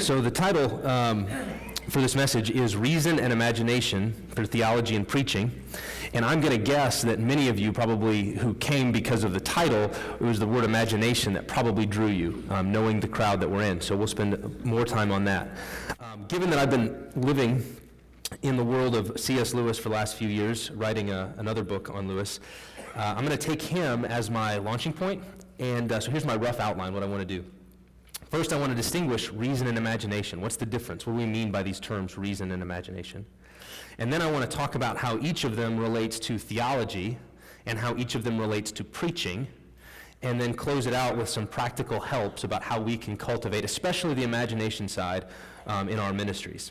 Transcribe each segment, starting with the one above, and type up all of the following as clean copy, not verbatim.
So the title for this message is Reason and Imagination for Theology and Preaching. And I'm going to guess that many of you probably who came because of the title, it was the word imagination that probably drew you, knowing the crowd that we're in. So we'll spend more time on that. Given that I've been living in the world of C.S. Lewis for the last few years, writing another book on Lewis, I'm going to take him as my launching point. And so here's my rough outline, what I want to do. First, I want to distinguish reason and imagination. What's the difference? What do we mean by these terms, reason and imagination? And then I want to talk about how each of them relates to theology and how each of them relates to preaching, and then close it out with some practical helps about how we can cultivate, especially the imagination side, in our ministries.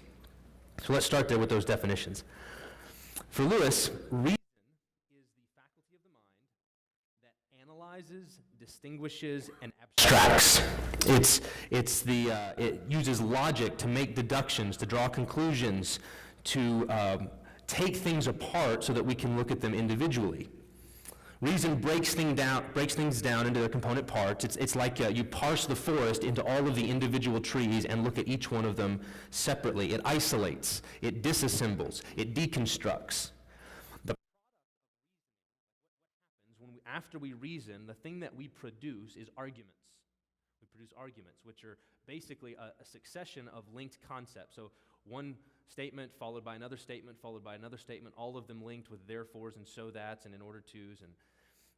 So let's start there with those definitions. For Lewis, reason is the faculty of the mind that analyzes, distinguishes, and abstracts. It uses logic to make deductions, to draw conclusions, to take things apart so that we can look at them individually. Reason breaks things down into their component parts. It's like you parse the forest into all of the individual trees and look at each one of them separately. It isolates, it disassembles, it deconstructs. The product of reasoning, what happens after we reason, the thing that we produce is arguments. We produce arguments, which are basically a succession of linked concepts. So one statement followed by another statement, followed by another statement, all of them linked with therefores and so that's and in order tos,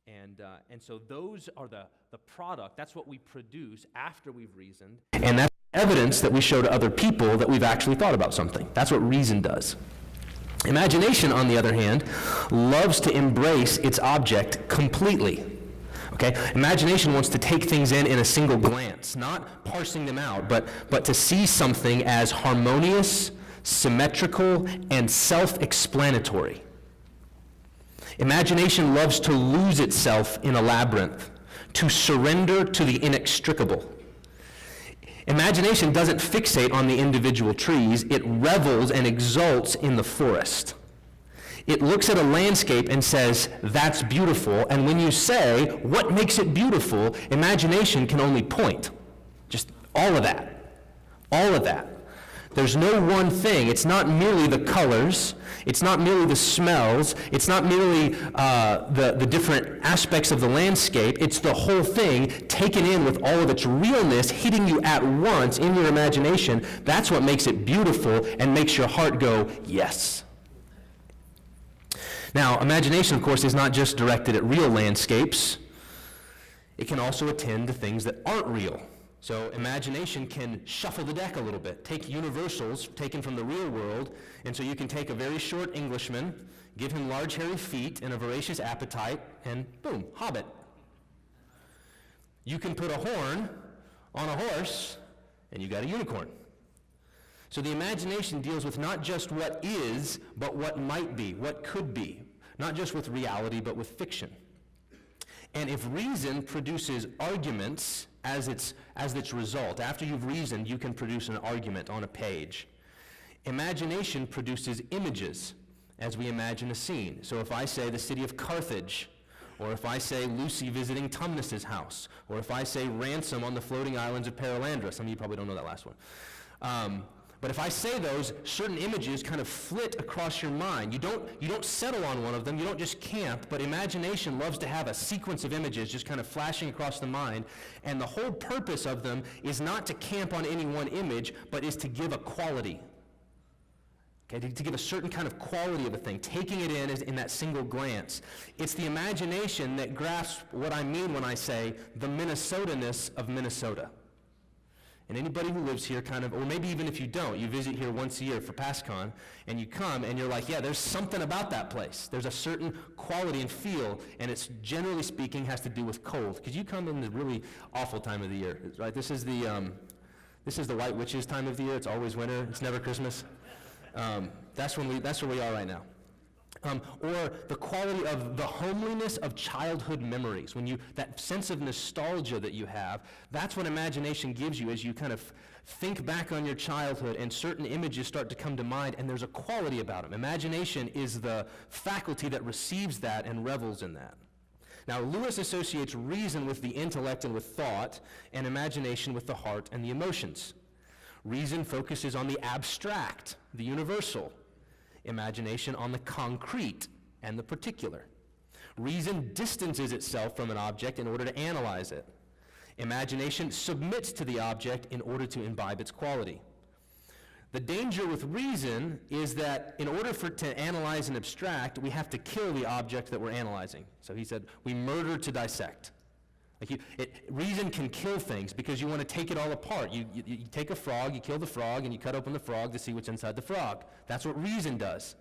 and so those are the product. That's what we produce after we've reasoned, and that's evidence that we show to other people that we've actually thought about something. That's what reason does. Imagination, on the other hand, loves to embrace its object completely. Okay? Imagination wants to take things in a single glance, not parsing them out, but to see something as harmonious, symmetrical, and self-explanatory. Imagination loves to lose itself in a labyrinth, to surrender to the inextricable. Imagination doesn't fixate on the individual trees, it revels and exults in the forest. It looks at a landscape and says, that's beautiful, and when you say, what makes it beautiful, imagination can only point. Just all of that. All of that. There's no one thing. It's not merely the colors. It's not merely the smells. It's not merely the different aspects of the landscape. It's the whole thing taken in with all of its realness, hitting you at once in your imagination. That's what makes it beautiful and makes your heart go, yes. Now, imagination, of course, is not just directed at real landscapes. It can also attend to things that aren't real. So imagination can shuffle the deck a little bit, take universals taken from the real world, and so you can take a very short Englishman, give him large hairy feet and a voracious appetite, and boom, hobbit. You can put a horn on a horse, and you got a unicorn. So the imagination deals with not just what is, but what might be, what could be. Not just with reality, but with fiction. And if reason produces arguments as its result, after you've reasoned, you can produce an argument on a page. Imagination produces images as we imagine a scene. So if I say the city of Carthage, or if I say Lucy visiting Tumnus's house, or if I say ransom on the floating islands of Paralandra, some of you probably don't know that last one. But if I say those, certain images kind of flit across your mind. You don't settle on one of them, you don't just camp, but imagination loves to have a sequence of images just kind of flashing across the mind, and the whole purpose of them is not to camp on any one image, but is to give a quality. Okay, to give a certain kind of quality of a thing, taking it in that single glance. It's the imagination that grasps what I mean when I say the Minnesotaness of Minnesota. And anybody who lives here kind of, or maybe even if you don't, you visit here once a year for PasCon, and you come and you're like, yeah, there's something about that place. There's a certain quality and feel, and it's generally speaking has to do with cold. Because you come in the really awful time of the year, right? This is the White Witches time of the year. It's always winter. It's never Christmas. That's where we are right now. Or the quality of the homeliness of childhood memories. That sense of nostalgia that you have, that's what imagination gives you as you kind of think back on your childhood and certain images start to come to mind, and there's a quality about them. Imagination is the faculty that receives that and revels in that. Now, Lewis associates reason with the intellect and with thought, and imagination with the heart and the emotions. Reason focuses on the abstract, the universal. Imagination on the concrete and the particular. Reason distances itself from an object in order to analyze it. Imagination submits to the object in order to imbibe its quality. The danger with reason is that in order to analyze and abstract, we have to kill the object that we're analyzing. So he said, we murder to dissect. Reason can kill things because you want to take it all apart. You take a frog, you kill the frog, and you cut open the frog to see what's inside the frog. That's what reason does.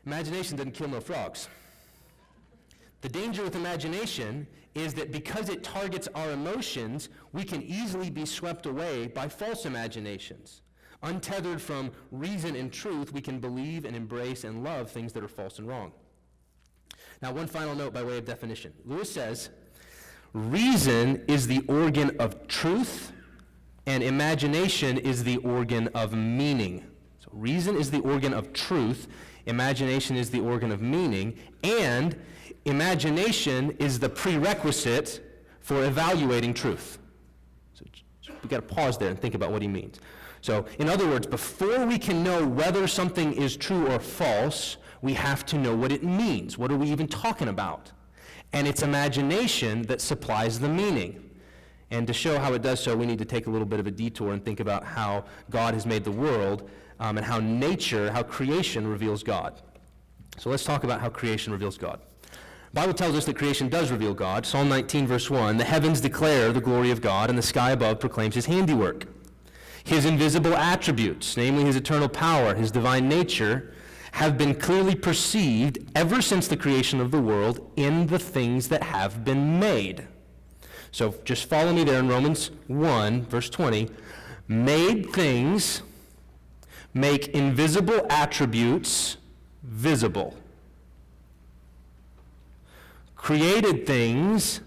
Imagination doesn't kill no frogs. The danger with imagination is that because it targets our emotions, we can easily be swept away by false imaginations. Untethered from reason and truth, we can believe and embrace and love things that are false and wrong. Now, one final note by way of definition. Lewis says, reason is the organ of truth, and imagination is the organ of meaning. So reason is the organ of truth, imagination is the organ of meaning, and imagination is the prerequisite for evaluating truth. So we've got to pause there and think about what he means. So, in other words, before we can know whether something is true or false, we have to know what it means. What are we even talking about? And it's imagination that supplies the meaning. And to show how it does so, we need to take a little bit of a detour and think about how God has made the world and how nature, how creation reveals God. So let's talk about how creation reveals God. The Bible tells us that creation does reveal God. Psalm 19, verse 1, the heavens declare the glory of God, and the sky above proclaims his handiwork. His invisible attributes, namely his eternal power, his divine nature, have been clearly perceived ever since the creation of the world in the things that have been made. So just follow me there in Romans 1, verse 20. Made things make invisible attributes visible. Created things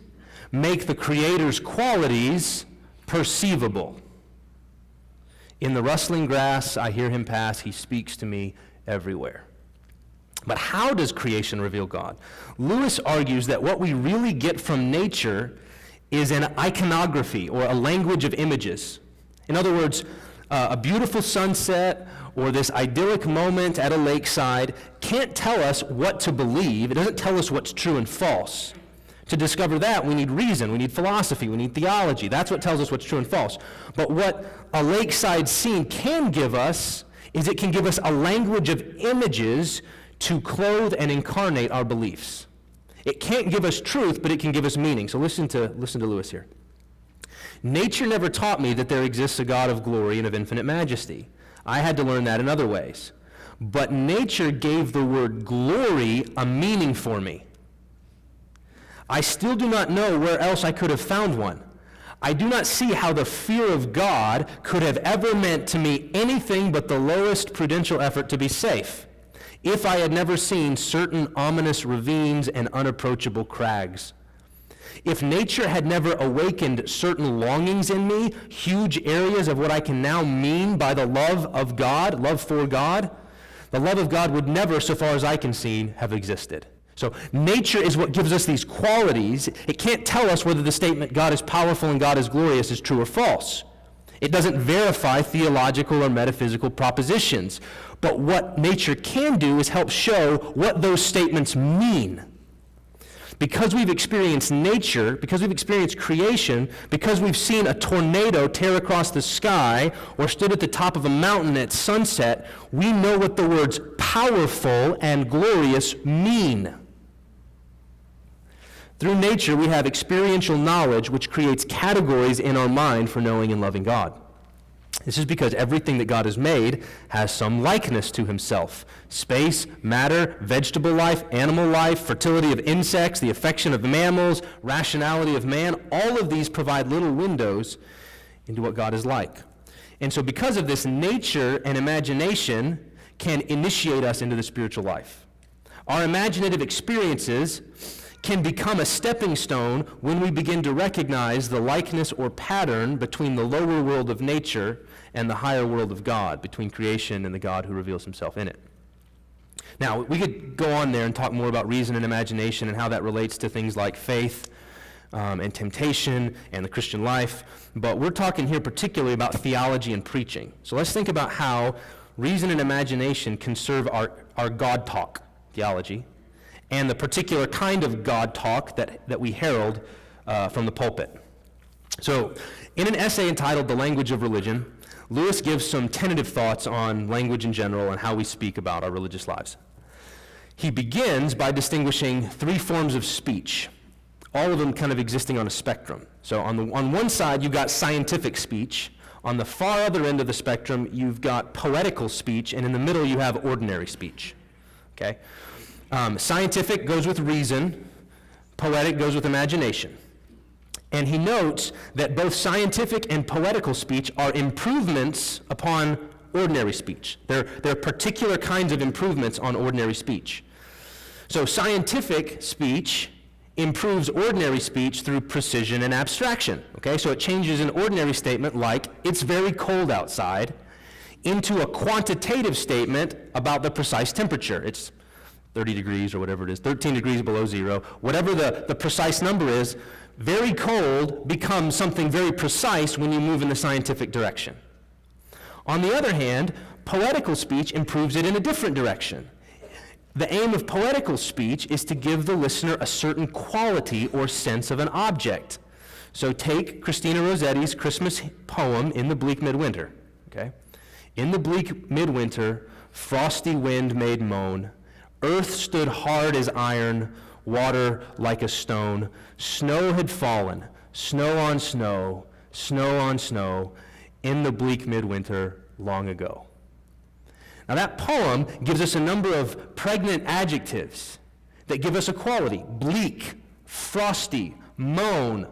make the Creator's qualities perceivable. In the rustling grass, I hear him pass. He speaks to me everywhere. But how does creation reveal God? Lewis argues that what we really get from nature is an iconography, or a language of images. In other words, a beautiful sunset or this idyllic moment at a lakeside can't tell us what to believe. It doesn't tell us what's true and false. To discover that, we need reason, we need philosophy, we need theology. That's what tells us what's true and false. But what a lakeside scene can give us is it can give us a language of images to clothe and incarnate our beliefs. It can't give us truth, but it can give us meaning. So listen to Lewis here. Nature never taught me that there exists a God of glory and of infinite majesty. I had to learn that in other ways. But nature gave the word glory a meaning for me. I still do not know where else I could have found one. I do not see how the fear of God could have ever meant to me anything but the lowest prudential effort to be safe, if I had never seen certain ominous ravines and unapproachable crags. If nature had never awakened certain longings in me, huge areas of what I can now mean by the love of God, love for God, the love of God would never, so far as I can see, have existed. So nature is what gives us these qualities. It can't tell us whether the statement God is powerful and God is glorious is true or false. It doesn't verify theological or metaphysical propositions. But what nature can do is help show what those statements mean. Because we've experienced nature, because we've experienced creation, because we've seen a tornado tear across the sky or stood at the top of a mountain at sunset, we know what the words powerful and glorious mean. Through nature, we have experiential knowledge which creates categories in our mind for knowing and loving God. This is because everything that God has made has some likeness to himself. Space, matter, vegetable life, animal life, fertility of insects, the affection of mammals, rationality of man, all of these provide little windows into what God is like. And so because of this, nature and imagination can initiate us into the spiritual life. Our imaginative experiences can become a stepping stone when we begin to recognize the likeness or pattern between the lower world of nature and the higher world of God, between creation and the God who reveals himself in it. Now, we could go on there and talk more about reason and imagination and how that relates to things like faith, and temptation and the Christian life, but we're talking here particularly about theology and preaching. So let's think about how reason and imagination can serve our God talk theology and the particular kind of God talk that we herald from the pulpit. So in an essay entitled The Language of Religion, Lewis gives some tentative thoughts on language in general and how we speak about our religious lives. He begins by distinguishing three forms of speech, all of them kind of existing on a spectrum. So on one side, you've got scientific speech. On the far other end of the spectrum, you've got poetical speech, and in the middle, you have ordinary speech. Okay? Scientific goes with reason. Poetic goes with imagination. And he notes that both scientific and poetical speech are improvements upon ordinary speech. They're particular kinds of improvements on ordinary speech. So scientific speech improves ordinary speech through precision and abstraction. Okay, so it changes an ordinary statement like, it's very cold outside, into a quantitative statement about the precise temperature. It's 30 degrees or whatever it is, 13 degrees below zero. Whatever the precise number is, very cold becomes something very precise when you move in the scientific direction. On the other hand, poetical speech improves it in a different direction. The aim of poetical speech is to give the listener a certain quality or sense of an object. So take Christina Rossetti's Christmas poem, In the Bleak Midwinter. Okay? In the bleak midwinter, frosty wind made moan. Earth stood hard as iron, water like a stone. Snow had fallen, snow on snow, snow on snow, in the bleak midwinter long ago. Now that poem gives us a number of pregnant adjectives that give us a quality. Bleak, frosty, moan,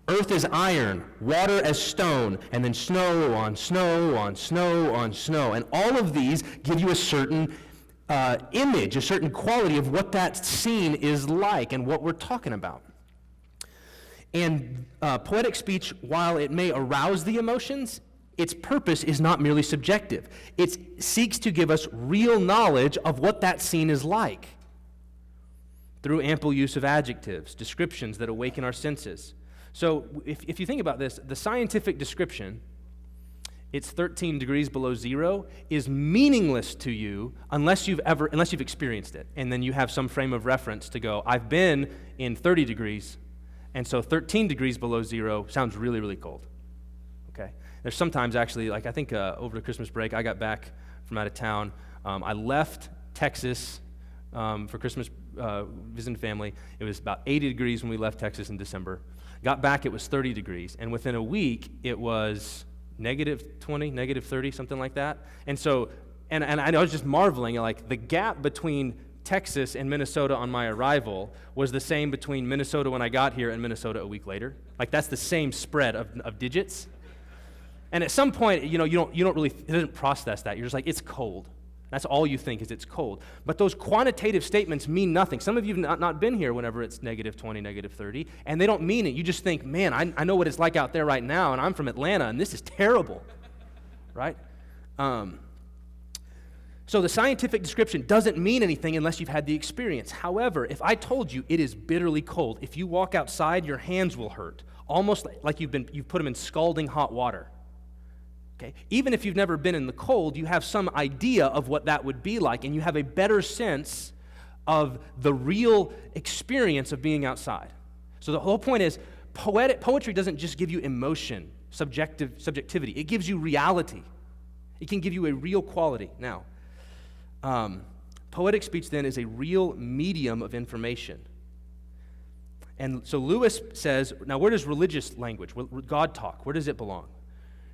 earth as iron, water as stone, and then snow on snow on snow on snow. And all of these give you a certain image, a certain quality of what that scene is like and what we're talking about. And poetic speech, while it may arouse the emotions, its purpose is not merely subjective. It seeks to give us real knowledge of what that scene is like through ample use of adjectives, descriptions that awaken our senses. So if you think about this, the scientific description, it's 13 degrees below zero, is meaningless to you unless you've experienced it. And then you have some frame of reference to go, I've been in 30 degrees, and so 13 degrees below zero sounds really, really cold. Okay? There's sometimes actually, like I think over the Christmas break, I got back from out of town. I left Texas for Christmas visiting family. It was about 80 degrees when we left Texas in December. Got back, it was 30 degrees. And within a week, it was negative 20, negative 30, something like that. And so, and I was just marveling, like the gap between Texas and Minnesota on my arrival was the same between Minnesota when I got here and Minnesota a week later. Like that's the same spread of digits. And at some point, you don't really, it doesn't process that. You're just like, it's cold. That's all you think is it's cold. But those quantitative statements mean nothing. Some of you have not been here whenever it's negative 20, negative 30, and they don't mean it. You just think, man, I know what it's like out there right now, and I'm from Atlanta, and this is terrible, right? So the scientific description doesn't mean anything unless you've had the experience. However, if I told you it is bitterly cold, if you walk outside, your hands will hurt, almost like you've put them in scalding hot water. Okay? Even if you've never been in the cold, you have some idea of what that would be like, and you have a better sense of the real experience of being outside. So the whole point is, poetry doesn't just give you emotion, subjectivity. It gives you reality. It can give you a real quality. Now, poetic speech then is a real medium of information. And so Lewis says, now where does religious language, God talk, where does it belong?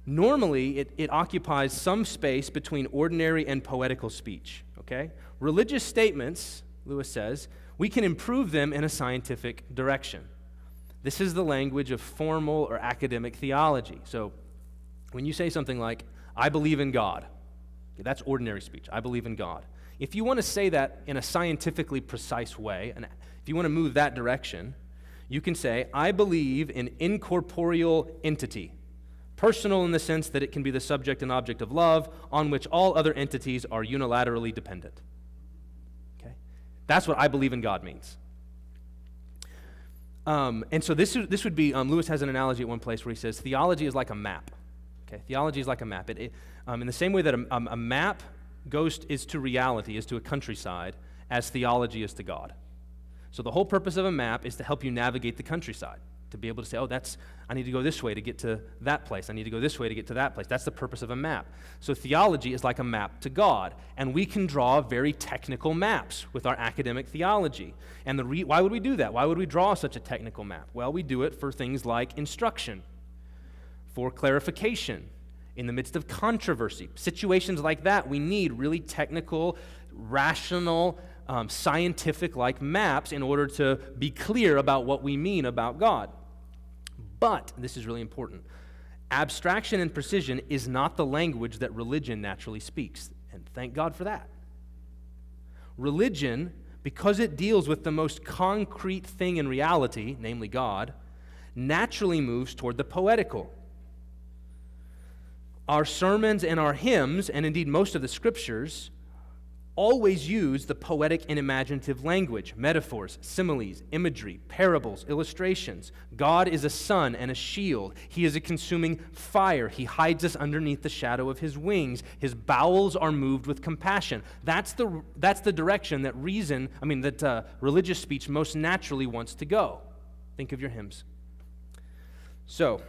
Normally, it occupies some space between ordinary and poetical speech, okay? Religious statements, Lewis says, we can improve them in a scientific direction. This is the language of formal or academic theology. So when you say something like, I believe in God, okay, that's ordinary speech, I believe in God. If you want to say that in a scientifically precise way, and if you want to move that direction, you can say, I believe in incorporeal entity. Personal in the sense that it can be the subject and object of love on which all other entities are unilaterally dependent. Okay? That's what I believe in God means. And so this would be, Lewis has an analogy at one place where he says, theology is like a map. Okay, theology is like a map. In the same way that a map is to reality, is to a countryside, as theology is to God. So the whole purpose of a map is to help you navigate the countryside, to be able to say, I need to go this way to get to that place. I need to go this way to get to that place. That's the purpose of a map. So theology is like a map to God, and we can draw very technical maps with our academic theology. And why would we do that? Why would we draw such a technical map? Well, we do it for things like instruction, for clarification, in the midst of controversy. Situations like that, we need really technical, rational, scientific-like maps in order to be clear about what we mean about God. But, this is really important, abstraction and precision is not the language that religion naturally speaks, and thank God for that. Religion, because it deals with the most concrete thing in reality, namely God, naturally moves toward the poetical. Our sermons and our hymns, and indeed most of the scriptures, always use the poetic and imaginative language, metaphors, similes, imagery, parables, illustrations. God is a sun and a shield. He is a consuming fire. He hides us underneath the shadow of his wings. His bowels are moved with compassion. That's the direction that religious speech most naturally wants to go. Think of your hymns. So,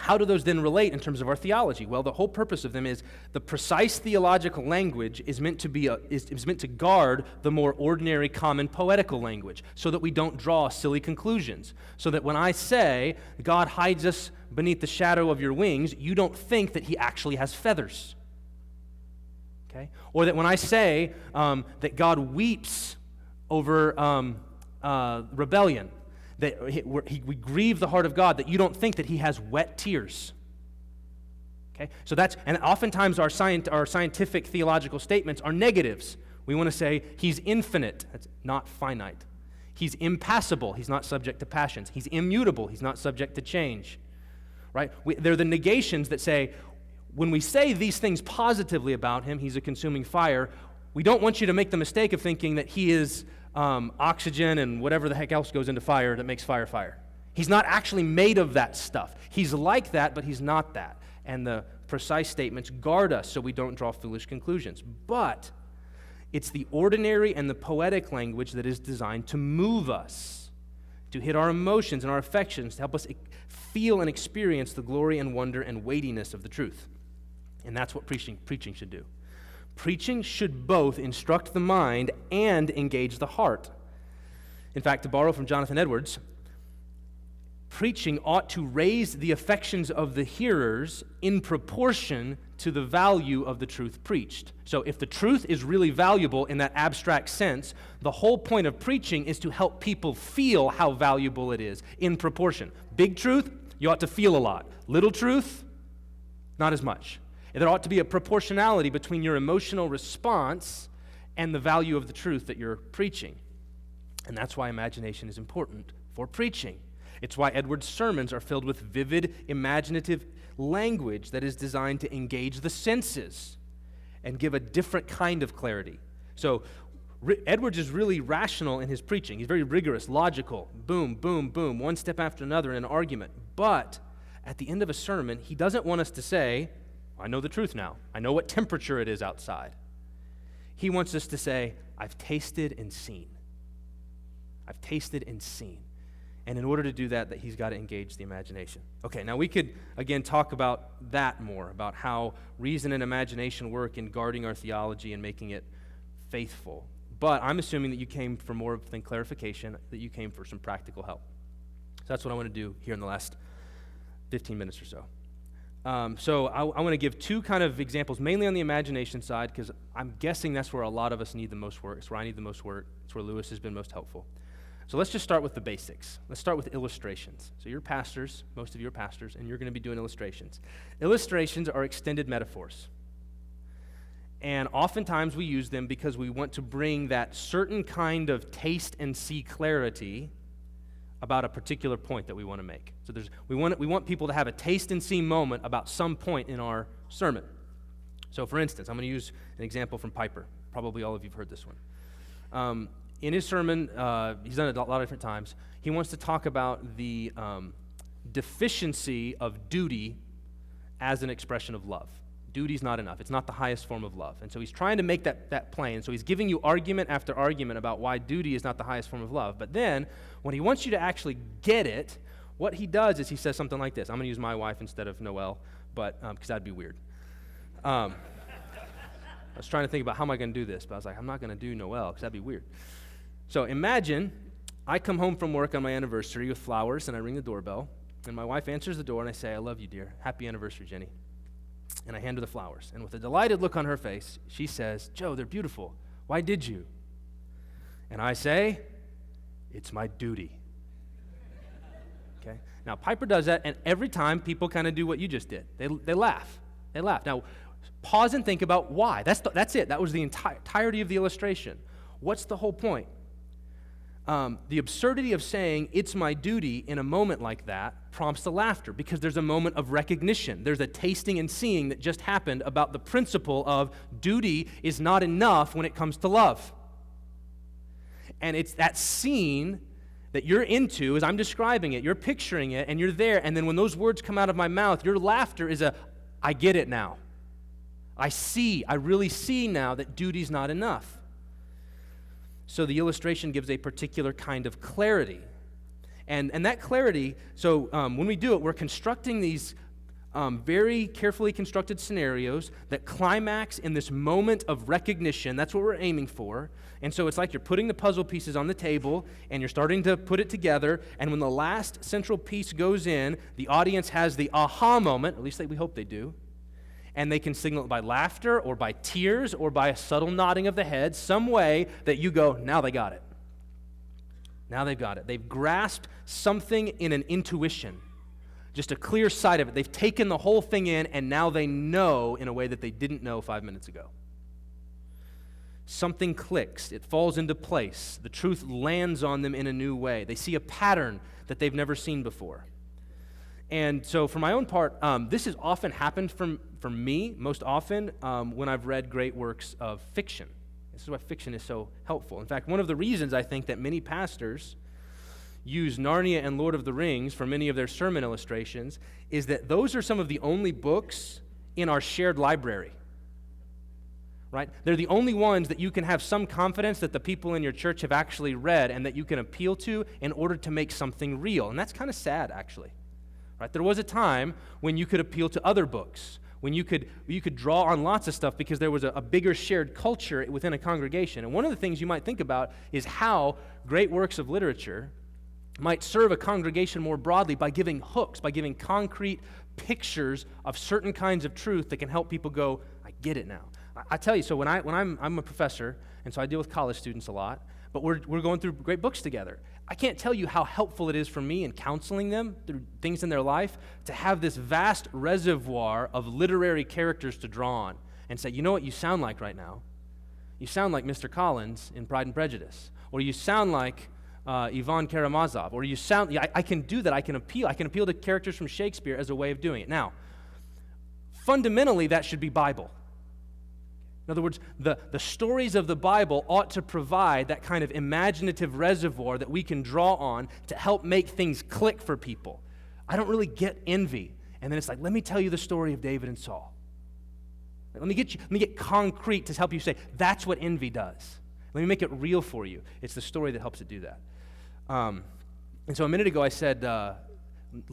how do those then relate in terms of our theology? Well, the whole purpose of them is the precise theological language is meant to guard the more ordinary, common poetical language, so that we don't draw silly conclusions. So that when I say God hides us beneath the shadow of your wings, you don't think that he actually has feathers. Okay? Or that when I say that God weeps over rebellion, that we grieve the heart of God, that you don't think that he has wet tears. Okay? So and oftentimes our scientific theological statements are negatives. We want to say he's infinite, that's not finite. He's impassible, he's not subject to passions. He's immutable, he's not subject to change. Right? They're the negations that say, when we say these things positively about him, he's a consuming fire, we don't want you to make the mistake of thinking that he is oxygen and whatever the heck else goes into fire that makes fire fire. He's not actually made of that stuff. He's like that, but he's not that. And the precise statements guard us so we don't draw foolish conclusions. But it's the ordinary and the poetic language that is designed to move us, to hit our emotions and our affections, to help us feel and experience the glory and wonder and weightiness of the truth. And that's what preaching should do. Preaching should both instruct the mind and engage the heart. In fact, to borrow from Jonathan Edwards, preaching ought to raise the affections of the hearers in proportion to the value of the truth preached. So if the truth is really valuable in that abstract sense, the whole point of preaching is to help people feel how valuable it is in proportion. Big truth, you ought to feel a lot. Little truth, not as much. There ought to be a proportionality between your emotional response and the value of the truth that you're preaching. And that's why imagination is important for preaching. It's why Edwards' sermons are filled with vivid, imaginative language that is designed to engage the senses and give a different kind of clarity. So Edwards is really rational in his preaching. He's very rigorous, logical, boom, boom, boom, one step after another in an argument. But at the end of a sermon, he doesn't want us to say, I know the truth now. I know what temperature it is outside. He wants us to say, I've tasted and seen. I've tasted and seen. And in order to do that, he's got to engage the imagination. Okay, now we could, again, talk about that more, about how reason and imagination work in guarding our theology and making it faithful. But I'm assuming that you came for more than clarification, that you came for some practical help. So that's what I want to do here in the last 15 minutes or so. So I want to give two kind of examples, mainly on the imagination side, because I'm guessing that's where a lot of us need the most work. It's where I need the most work. It's where Lewis has been most helpful. So let's just start with the basics. Let's start with illustrations. So you're pastors, most of you are pastors, and you're going to be doing illustrations. Illustrations are extended metaphors. And oftentimes we use them because we want to bring that certain kind of taste and see clarity about a particular point that we want to make. So we want people to have a taste and see moment about some point in our sermon. So for instance, I'm going to use an example from Piper. Probably all of you have heard this one. in his sermon, he's done it a lot of different times, he wants to talk about the deficiency of duty as an expression of love. Duty's not enough. It's not the highest form of love. And so he's trying to make that plain. So he's giving you argument after argument about why duty is not the highest form of love. But then, when he wants you to actually get it, what he does is he says something like this. I'm going to use my wife instead of Noelle, but because that'd be weird. I was trying to think about how am I going to do this, but I was like, I'm not going to do Noelle because that'd be weird. So imagine I come home from work on my anniversary with flowers, and I ring the doorbell, and my wife answers the door, and I say, I love you, dear. Happy anniversary, Jenny. And I hand her the flowers. And with a delighted look on her face, she says, Joe, they're beautiful. Why did you? And I say, it's my duty. Okay? Now, Piper does that, and every time people kind of do what you just did. They laugh. They laugh. Now, pause and think about why. That's it. That was the entirety of the illustration. What's the whole point? The absurdity of saying, it's my duty in a moment like that prompts the laughter because there's a moment of recognition. There's a tasting and seeing that just happened about the principle of duty is not enough when it comes to love. And it's that scene that you're into as I'm describing it, you're picturing it, and you're there, and then when those words come out of my mouth, your laughter is I get it now. I really see now that duty's not enough. So the illustration gives a particular kind of clarity. And that clarity, so when we do it, we're constructing these very carefully constructed scenarios that climax in this moment of recognition. That's what we're aiming for. And so it's like you're putting the puzzle pieces on the table, and you're starting to put it together, and when the last central piece goes in, the audience has the aha moment, at least we hope they do, and they can signal it by laughter or by tears or by a subtle nodding of the head, some way that you go, now they got it. Now they've got it. They've grasped something in an intuition, just a clear sight of it. They've taken the whole thing in, and now they know in a way that they didn't know 5 minutes ago. Something clicks. It falls into place. The truth lands on them in a new way. They see a pattern that they've never seen before. And so for my own part, this has often happened for me, most often, when I've read great works of fiction. This is why fiction is so helpful. In fact, one of the reasons I think that many pastors use Narnia and Lord of the Rings for many of their sermon illustrations is that those are some of the only books in our shared library. Right? They're the only ones that you can have some confidence that the people in your church have actually read and that you can appeal to in order to make something real. And that's kind of sad, actually. Right? There was a time when you could appeal to other books, when you could draw on lots of stuff because there was a bigger shared culture within a congregation. And one of the things you might think about is how great works of literature might serve a congregation more broadly by giving hooks, by giving concrete pictures of certain kinds of truth that can help people go, I get it now. I tell you, so when I'm a professor, and so I deal with college students a lot, but we're going through great books together. I can't tell you how helpful it is for me in counseling them through things in their life to have this vast reservoir of literary characters to draw on and say, you know what you sound like right now? You sound like Mr. Collins in Pride and Prejudice, or you sound like Ivan Karamazov, or you sound, I can do that, I can appeal to characters from Shakespeare as a way of doing it. Now, fundamentally, that should be Bible. In other words, the stories of the Bible ought to provide that kind of imaginative reservoir that we can draw on to help make things click for people. I don't really get envy. And then it's like, let me tell you the story of David and Saul. Let me get concrete to help you say, that's what envy does. Let me make it real for you. It's the story that helps it do that. And so a minute ago I said,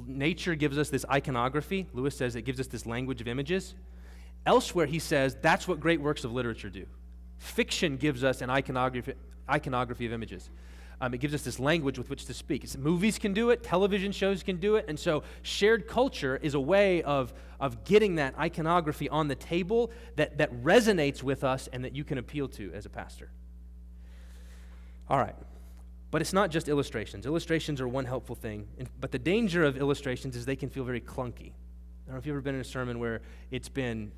nature gives us this iconography. Lewis says it gives us this language of images. Elsewhere, he says, that's what great works of literature do. Fiction gives us an iconography of images. It gives us this language with which to speak. Movies can do it, television shows can do it, and so shared culture is a way of getting that iconography on the table that resonates with us and that you can appeal to as a pastor. All right. But it's not just illustrations. Illustrations are one helpful thing, but the danger of illustrations is they can feel very clunky. I don't know if you've ever been in a sermon where it's been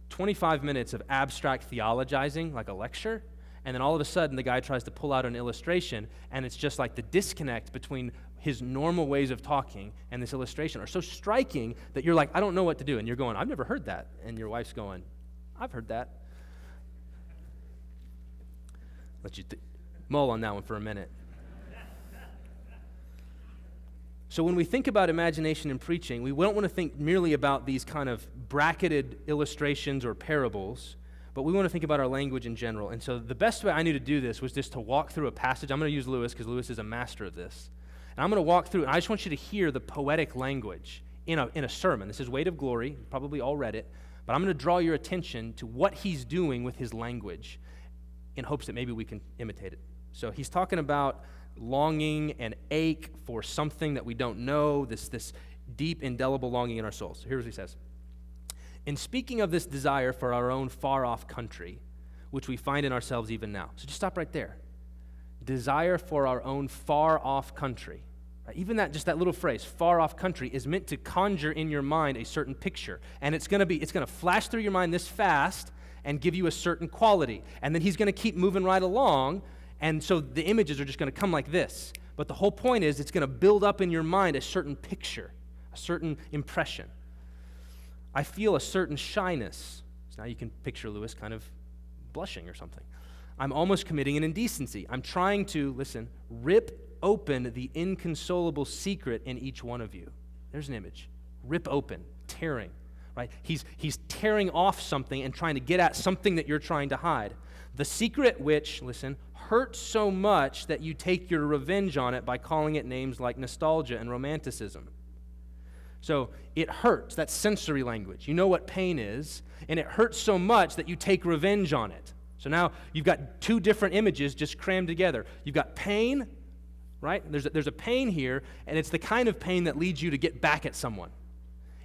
25 minutes of abstract theologizing, like a lecture, and then all of a sudden the guy tries to pull out an illustration, and it's just like the disconnect between his normal ways of talking and this illustration are so striking that you're like, I don't know what to do. And you're going, I've never heard that. And your wife's going, I've heard that. mull on that one for a minute. So when we think about imagination in preaching, we don't want to think merely about these kind of bracketed illustrations or parables, but we want to think about our language in general. And so the best way I knew to do this was just to walk through a passage. I'm going to use Lewis because Lewis is a master of this. And I'm going to walk through, and I just want you to hear the poetic language in a sermon. This is Weight of Glory. You probably all read it. But I'm going to draw your attention to what he's doing with his language in hopes that maybe we can imitate it. So he's talking about longing and ache for something that we don't know, this deep, indelible longing in our souls. So here's what he says. In speaking of this desire for our own far-off country, which we find in ourselves even now. So just stop right there. Desire for our own far-off country. Right? Even that little phrase, far-off country, is meant to conjure in your mind a certain picture. And it's going to flash through your mind this fast and give you a certain quality. And then he's going to keep moving right along. And so the images are just going to come like this. But the whole point is it's going to build up in your mind a certain picture, a certain impression. I feel a certain shyness. So now you can picture Lewis kind of blushing or something. I'm almost committing an indecency. I'm trying to, listen, rip open the inconsolable secret in each one of you. There's an image. Rip open, tearing, right? He's tearing off something and trying to get at something that you're trying to hide. The secret which, listen, hurts so much that you take your revenge on it by calling it names like nostalgia and romanticism. So it hurts. That's sensory language. You know what pain is, and it hurts so much that you take revenge on it. So now you've got two different images just crammed together. You've got pain, right? There's a pain here, and it's the kind of pain that leads you to get back at someone.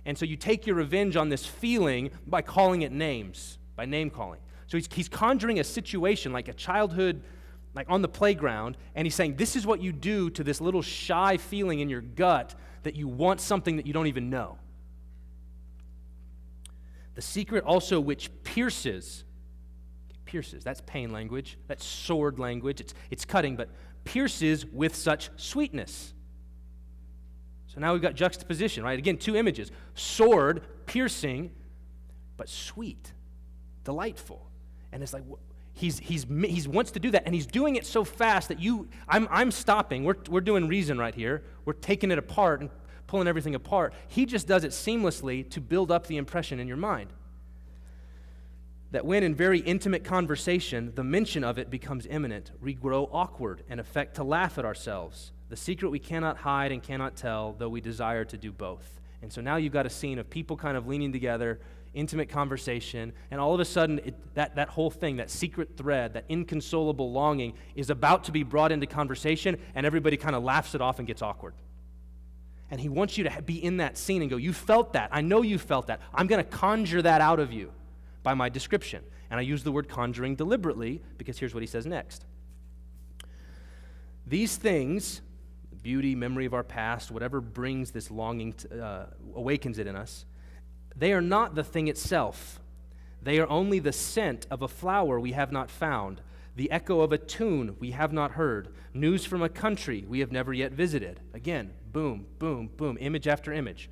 And so you take your revenge on this feeling by calling it names, by name calling. So he's conjuring a situation like a childhood, like on the playground, and he's saying, this is what you do to this little shy feeling in your gut that you want something that you don't even know. The secret also which pierces, that's pain language, that's sword language, it's cutting, but pierces with such sweetness. So now we've got juxtaposition, right? Again, two images, sword, piercing, but sweet, delightful. And it's like, he wants to do that, and he's doing it so fast that I'm stopping. We're doing reason right here. We're taking it apart and pulling everything apart. He just does it seamlessly to build up the impression in your mind. That when in very intimate conversation, the mention of it becomes imminent, we grow awkward and affect to laugh at ourselves. The secret we cannot hide and cannot tell, though we desire to do both. And so now you've got a scene of people kind of leaning together, intimate conversation, and all of a sudden that whole thing, that secret thread, that inconsolable longing is about to be brought into conversation, and everybody kind of laughs it off and gets awkward. And he wants you to be in that scene and go, you felt that. I know you felt that. I'm going to conjure that out of you by my description. And I use the word conjuring deliberately because here's what he says next. These things, beauty, memory of our past, whatever brings this longing, awakens it in us, they are not the thing itself. They are only the scent of a flower we have not found, the echo of a tune we have not heard, news from a country we have never yet visited. Again, boom, boom, boom, image after image.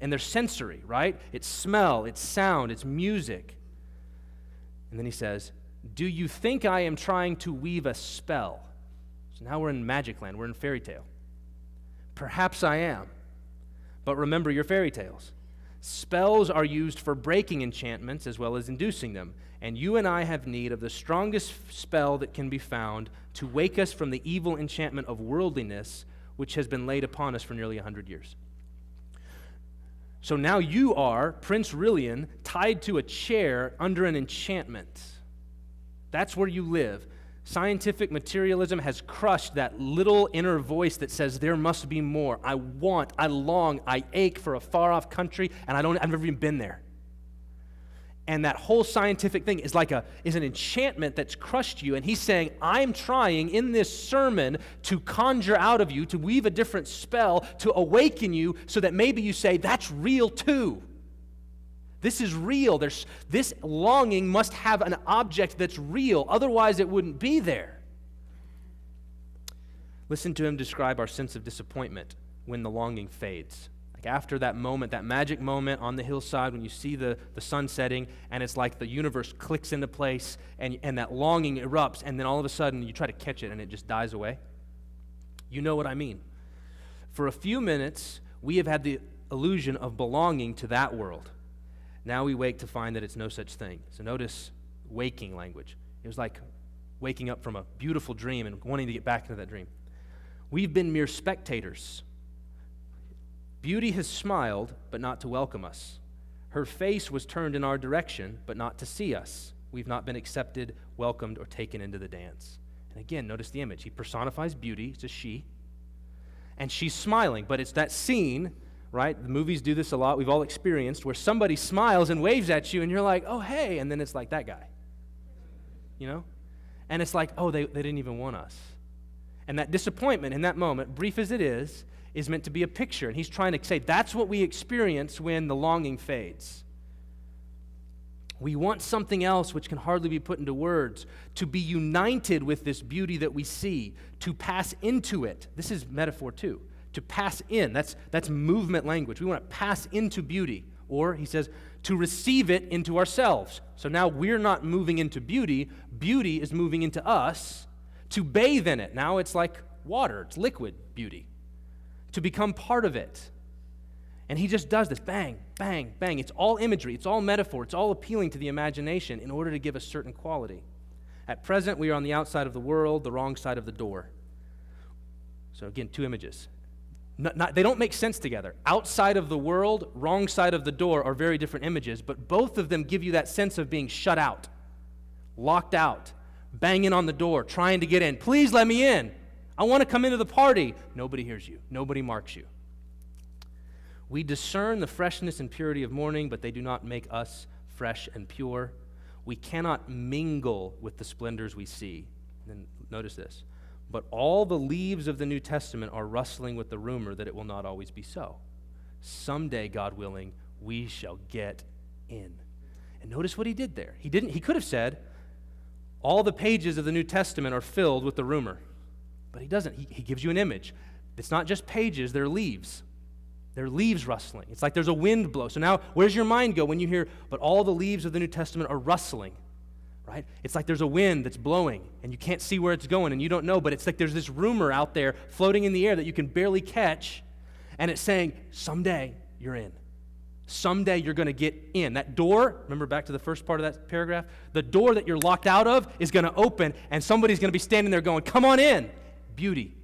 And they're sensory, right? It's smell, it's sound, it's music. And then he says, do you think I am trying to weave a spell? So now we're in magic land, we're in fairy tale. Perhaps I am, but remember your fairy tales. Spells are used for breaking enchantments as well as inducing them, and you and I have need of the strongest spell that can be found to wake us from the evil enchantment of worldliness which has been laid upon us for nearly 100 years. So now you are, Prince Rillian, tied to a chair under an enchantment. That's where you live. Scientific materialism has crushed that little inner voice that says there must be more. I want, I long, I ache for a far-off country, and I've never even been there. And that whole scientific thing is an enchantment that's crushed you. And he's saying, I'm trying in this sermon to conjure out of you, to weave a different spell, to awaken you so that maybe you say, that's real too. This is real. This longing must have an object that's real. Otherwise, it wouldn't be there. Listen to him describe our sense of disappointment when the longing fades. Like after that moment, that magic moment on the hillside when you see the sun setting, and it's like the universe clicks into place, and that longing erupts, and then all of a sudden you try to catch it and it just dies away. You know what I mean. For a few minutes, we have had the illusion of belonging to that world. Now we wake to find that it's no such thing. So notice waking language. It was like waking up from a beautiful dream and wanting to get back into that dream. We've been mere spectators. Beauty has smiled, but not to welcome us. Her face was turned in our direction, but not to see us. We've not been accepted, welcomed, or taken into the dance. And again, notice the image. He personifies beauty. It's a she. And she's smiling, but it's that scene, right? The movies do this a lot. We've all experienced where somebody smiles and waves at you, and you're like, oh, hey. And then it's like that guy. You know? And it's like, oh, they didn't even want us. And that disappointment in that moment, brief as it is meant to be a picture. And he's trying to say that's what we experience when the longing fades. We want something else which can hardly be put into words, to be united with this beauty that we see, to pass into it. This is metaphor too. To pass in, that's movement language. We want to pass into beauty. Or, he says, to receive it into ourselves. So now we're not moving into beauty. Beauty is moving into us. To bathe in it. Now it's like water. It's liquid beauty. To become part of it. And he just does this, bang, bang, bang. It's all imagery, it's all metaphor, it's all appealing to the imagination in order to give a certain quality. At present, we are on the outside of the world, the wrong side of the door. So again, two images. They don't make sense together. Outside of the world, wrong side of the door are very different images, but both of them give you that sense of being shut out, locked out, banging on the door, trying to get in. Please let me in. I want to come into the party. Nobody hears you. Nobody marks you. We discern the freshness and purity of morning, but they do not make us fresh and pure. We cannot mingle with the splendors we see. And notice this. But all the leaves of the New Testament are rustling with the rumor that it will not always be so. Someday, God willing, we shall get in. And notice what he did there. He could have said, all the pages of the New Testament are filled with the rumor. But he doesn't. He gives you an image. It's not just pages, they're leaves. They're leaves rustling. It's like there's a wind blow. So now, where's your mind go when you hear, but all the leaves of the New Testament are rustling, right? It's like there's a wind that's blowing, and you can't see where it's going, and you don't know, but it's like there's this rumor out there floating in the air that you can barely catch, and it's saying, someday you're in. Someday you're going to get in. That door, remember back to the first part of that paragraph? The door that you're locked out of is going to open, and somebody's going to be standing there going, come on in. Beauty.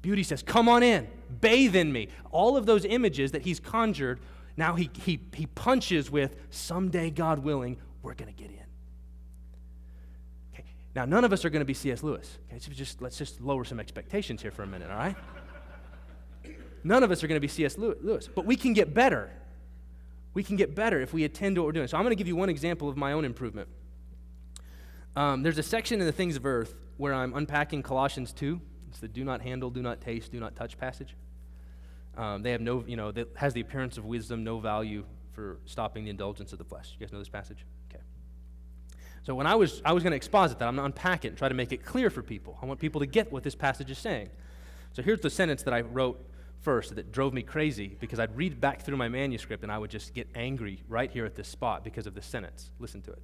Beauty says, come on in. Bathe in me. All of those images that he's conjured, now he punches with, someday, God willing, we're going to get in. Okay. Now, none of us are going to be C.S. Lewis. Okay, so let's just lower some expectations here for a minute, all right? None of us are going to be C.S. Lewis, but we can get better. We can get better if we attend to what we're doing. So I'm going to give you one example of my own improvement. There's a section in the Things of Earth where I'm unpacking Colossians 2. It's the do not handle, do not taste, do not touch passage. They have no, that has the appearance of wisdom, no value for stopping the indulgence of the flesh. You guys know this passage? Okay. So when I was going to exposit that, I'm going to unpack it and try to make it clear for people. I want people to get what this passage is saying. So here's the sentence that I wrote first that drove me crazy because I'd read back through my manuscript and I would just get angry right here at this spot because of this sentence. Listen to it.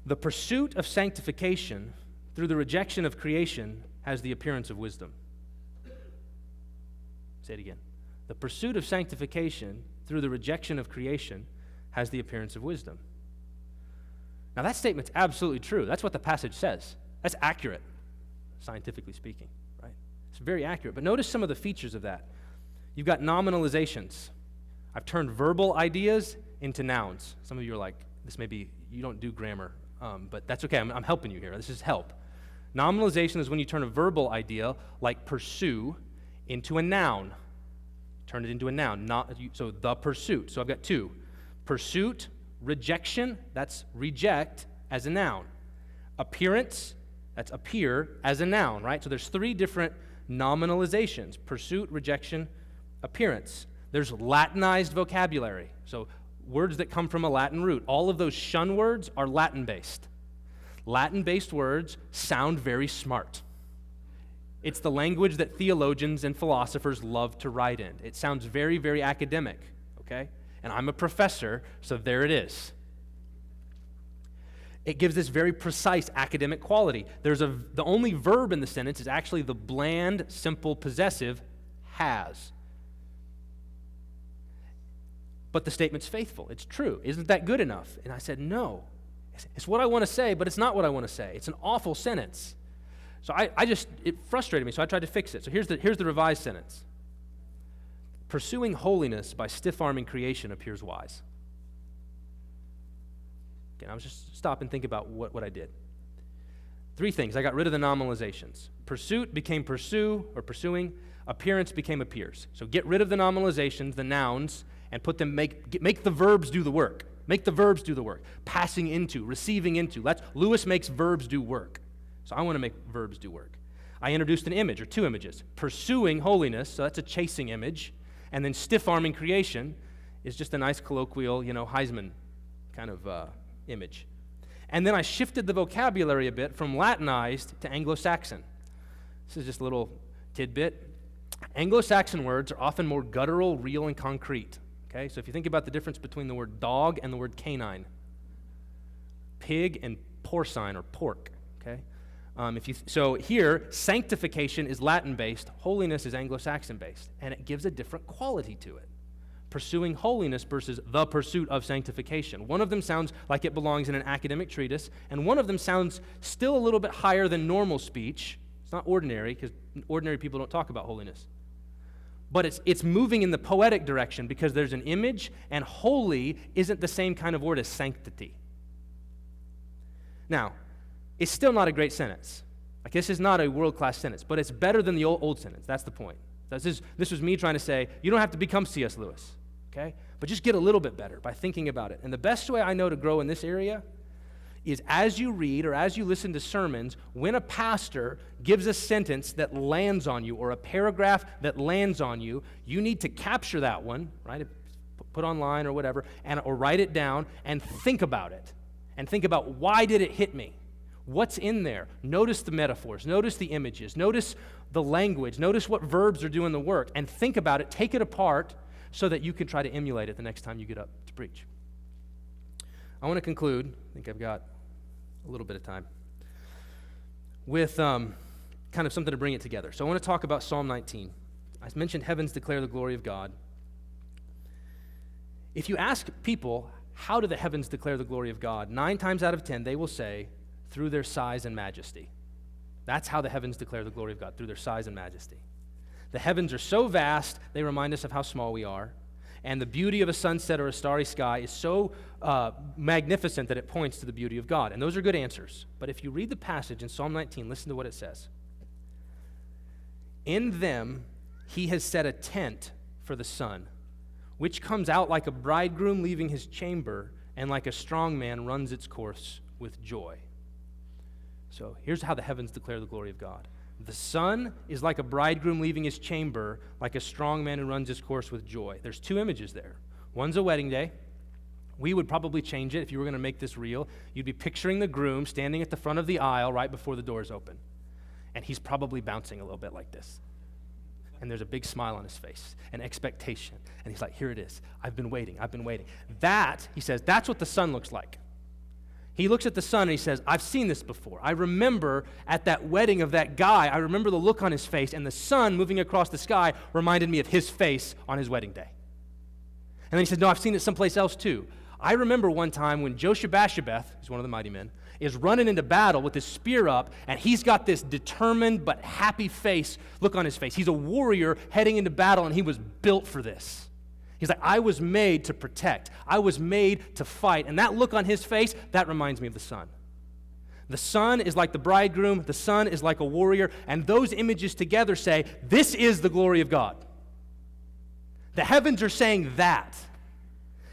The pursuit of sanctification through the rejection of creation has the appearance of wisdom. Say it again. The pursuit of sanctification through the rejection of creation has the appearance of wisdom. Now that statement's absolutely true. That's what the passage says. That's accurate, scientifically speaking, right? It's very accurate. But notice some of the features of that. You've got nominalizations. I've turned verbal ideas into nouns. Some of you are like, this may be, you don't do grammar, but that's okay. I'm helping you here. This is help. Nominalization is when you turn a verbal idea, like pursue, into a noun. Turn it into a noun. So the pursuit. So I've got two. Pursuit, rejection, that's reject as a noun. Appearance, that's appear as a noun, right? So there's three different nominalizations. Pursuit, rejection, appearance. There's Latinized vocabulary. So words that come from a Latin root. All of those shun words are Latin-based. Latin-based words sound very smart. It's the language that theologians and philosophers love to write in. It sounds very, very academic, okay? And I'm a professor, so there it is. It gives this very precise academic quality. The only verb in the sentence is actually the bland, simple possessive, has. But the statement's faithful. It's true. Isn't that good enough? And I said, no. It's what I want to say, but it's not what I want to say. It's an awful sentence. So it frustrated me, so I tried to fix it. So here's the revised sentence. Pursuing holiness by stiff-arming creation appears wise. Again, I was just stop and think about what I did. 3 things. I got rid of the nominalizations. Pursuit became pursue or pursuing. Appearance became appears. So get rid of the nominalizations, the nouns, and put them make the verbs do the work. Make the verbs do the work. Passing into, receiving into. Lewis makes verbs do work. So I want to make verbs do work. I introduced an image or 2 images. Pursuing holiness, so that's a chasing image. And then stiff-arming creation is just a nice colloquial, Heisman kind of image. And then I shifted the vocabulary a bit from Latinized to Anglo-Saxon. This is just a little tidbit. Anglo-Saxon words are often more guttural, real, and concrete. Okay, so if you think about the difference between the word dog and the word canine, pig and porcine or pork. Okay, so here sanctification is Latin-based, holiness is Anglo-Saxon-based, and it gives a different quality to it. Pursuing holiness versus the pursuit of sanctification. One of them sounds like it belongs in an academic treatise, and one of them sounds still a little bit higher than normal speech. It's not ordinary, because ordinary people don't talk about holiness. But it's moving in the poetic direction because there's an image, and holy isn't the same kind of word as sanctity. Now, it's still not a great sentence. Like, this is not a world-class sentence, but it's better than the old sentence. That's the point. This was me trying to say, you don't have to become C.S. Lewis, okay? But just get a little bit better by thinking about it. And the best way I know to grow in this area is as you read or as you listen to sermons, when a pastor gives a sentence that lands on you or a paragraph that lands on you, you need to capture that one, right? Put online or whatever, or write it down and think about it. And think about, why did it hit me? What's in there? Notice the metaphors. Notice the images. Notice the language. Notice what verbs are doing the work. And think about it. Take it apart so that you can try to emulate it the next time you get up to preach. I want to conclude. I think I've got a little bit of time, with kind of something to bring it together. So I want to talk about Psalm 19. I mentioned heavens declare the glory of God. If you ask people, how do the heavens declare the glory of God? 9 times out of 10, they will say, through their size and majesty. That's how the heavens declare the glory of God, through their size and majesty. The heavens are so vast, they remind us of how small we are. And the beauty of a sunset or a starry sky is so magnificent that it points to the beauty of God. And those are good answers. But if you read the passage in Psalm 19, listen to what it says. In them he has set a tent for the sun, which comes out like a bridegroom leaving his chamber, and like a strong man runs its course with joy. So here's how the heavens declare the glory of God. The sun is like a bridegroom leaving his chamber, like a strong man who runs his course with joy. There's 2 images there. One's a wedding day. We would probably change it if you were going to make this real. You'd be picturing the groom standing at the front of the aisle right before the doors open. And he's probably bouncing a little bit like this. And there's a big smile on his face, an expectation. And he's like, here it is. I've been waiting. That, he says, that's what the sun looks like. He looks at the sun and he says, I've seen this before. I remember at that wedding of that guy, I remember the look on his face, and the sun moving across the sky reminded me of his face on his wedding day. And then he said, no, I've seen it someplace else too. I remember one time when Joshua-Basshebeth, who's one of the mighty men, is running into battle with his spear up, and he's got this determined but happy look on his face. He's a warrior heading into battle, and he was built for this. He's like, I was made to protect. I was made to fight. And that look on his face, that reminds me of the sun. The sun is like the bridegroom. The sun is like a warrior. And those images together say, this is the glory of God. The heavens are saying that.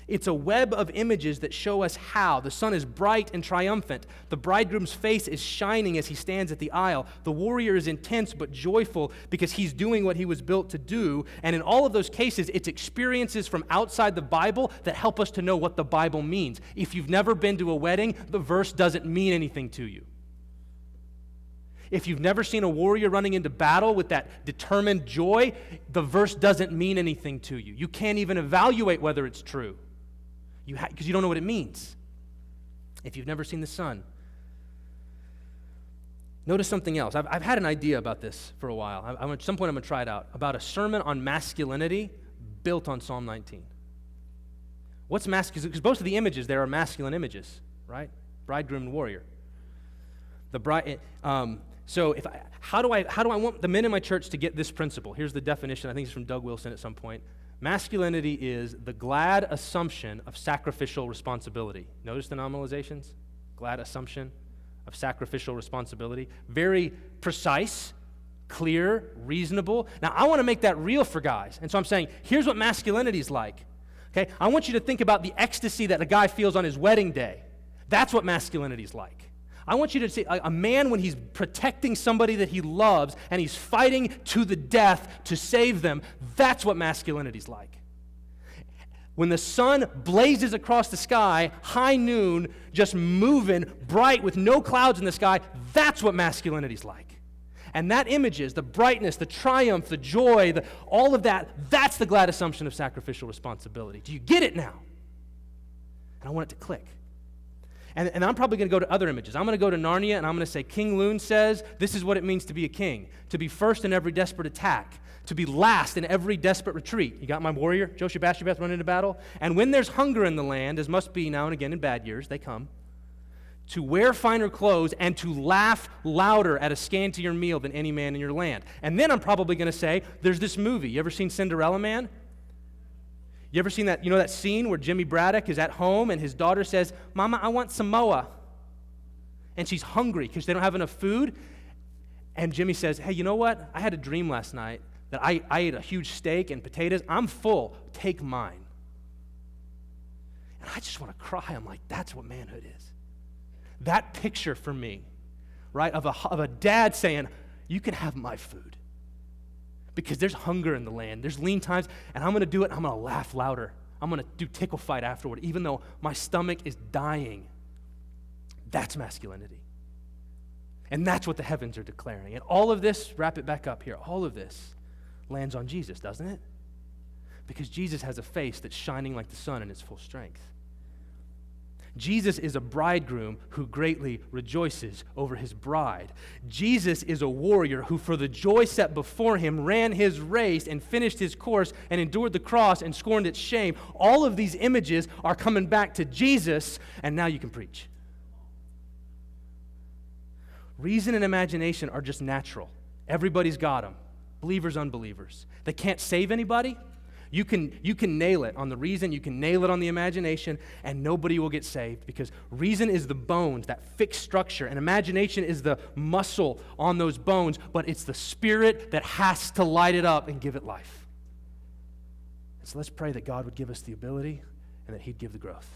It's a web of images that show us how. The sun is bright and triumphant. The bridegroom's face is shining as he stands at the aisle. The warrior is intense but joyful because he's doing what he was built to do. And in all of those cases, it's experiences from outside the Bible that help us to know what the Bible means. If you've never been to a wedding, the verse doesn't mean anything to you. If you've never seen a warrior running into battle with that determined joy, the verse doesn't mean anything to you. You can't even evaluate whether it's true because you don't know what it means. If you've never seen the sun. Notice something else. I've had an idea about this for a while. At some point I'm going to try it out. About a sermon on masculinity built on Psalm 19. What's masculine? Because most of the images there are masculine images, right? Bridegroom and warrior. The bride. So how do I want the men in my church to get this principle? Here's the definition. I think it's from Doug Wilson at some point. Masculinity is the glad assumption of sacrificial responsibility. Notice the nominalizations? Glad assumption of sacrificial responsibility. Very precise, clear, reasonable. Now, I want to make that real for guys. And so I'm saying, here's what masculinity is like. Okay? I want you to think about the ecstasy that a guy feels on his wedding day. That's what masculinity is like. I want you to see a man when he's protecting somebody that he loves and he's fighting to the death to save them. That's what masculinity is like. When the sun blazes across the sky, high noon, just moving, bright with no clouds in the sky, that's what masculinity is like. And that images, the brightness, the triumph, the joy, all of that, that's the glad assumption of sacrificial responsibility. Do you get it now? And I want it to click. And I'm probably going to go to other images. I'm going to go to Narnia, and I'm going to say, King Loon says, this is what it means to be a king. To be first in every desperate attack. To be last in every desperate retreat. You got my warrior, Joshua-Basshebeth, running into battle? And when there's hunger in the land, as must be now and again in bad years, they come, to wear finer clothes and to laugh louder at a scantier meal than any man in your land. And then I'm probably going to say, there's this movie. You ever seen Cinderella Man? You ever seen that, that scene where Jimmy Braddock is at home and his daughter says, Mama, I want Samoa. And she's hungry because they don't have enough food. And Jimmy says, hey, you know what? I had a dream last night that I ate a huge steak and potatoes. I'm full. Take mine. And I just want to cry. I'm like, that's what manhood is. That picture for me, right, of a dad saying, you can have my food. Because there's hunger in the land. There's lean times, and I'm going to do it, and I'm going to laugh louder. I'm going to do tickle fight afterward, even though my stomach is dying. That's masculinity. And that's what the heavens are declaring. And all of this, wrap it back up here, all of this lands on Jesus, doesn't it? Because Jesus has a face that's shining like the sun in its full strength. Jesus is a bridegroom who greatly rejoices over his bride. Jesus is a warrior who, for the joy set before him, ran his race and finished his course and endured the cross and scorned its shame. All of these images are coming back to Jesus, and now you can preach. Reason and imagination are just natural. Everybody's got them. Believers, unbelievers. They can't save anybody. You can nail it on the reason, you can nail it on the imagination, and nobody will get saved because reason is the bones, that fixed structure, and imagination is the muscle on those bones, but it's the Spirit that has to light it up and give it life. And so let's pray that God would give us the ability and that he'd give the growth.